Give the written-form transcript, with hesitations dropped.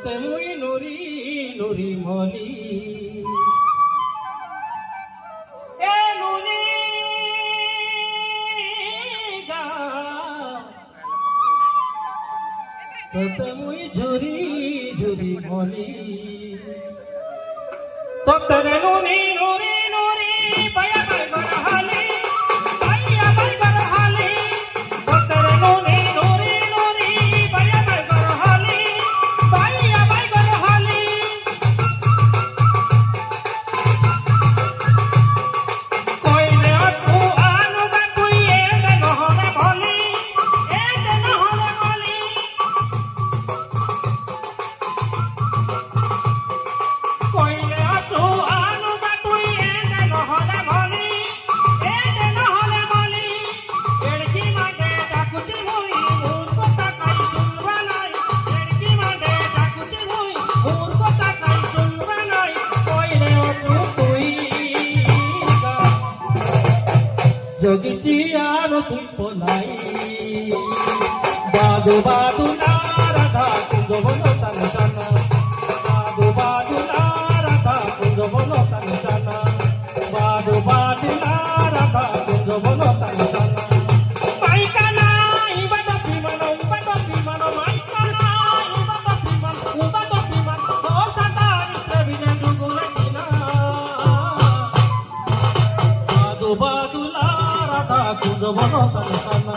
তোতে মুই নুরি নুরি মলি এ নুরি গা তোতে মুই ঝুরি ঝুরি মলি তোতে নুরি নুরি নুরি পায়া পায় গড়া হালি পায়া পায় গড়া হালি তোতে নুরি নুরি নুরি পায়া পায় গড়া হালি পায়া পায় গড়া হালি কইলে আতু আনু গা তুই এ নহরে ভলি এ নহরে ভলি কইলে আতু আনু গা তুই এ নহরে ভলি এ নহরে ভলি এড়কি মাগে ডাকুচি মুই মোর কথা কাই শুনবা নাই এড়কি মাগে ডাকুচি মুই মোর কথা কাই শুনবা নাই কইলে আতু তুই গা জগিছি আর তুই পলাই বাদু বাদু না রাধা কুঞ্জ বন তানসানা বাদু বাদু না রাধা কুঞ্জ বন তানসানা বাদু বাদু না রাধা কুঞ্জ বন তানসানা মাইকানা ইবাদ বিমান মাইকানা ইবাদ বিমান ও সাতারি ত্রবিনা দুগুলা দিনা বাদু বাদু না রাধা কুঞ্জ বন তানসানা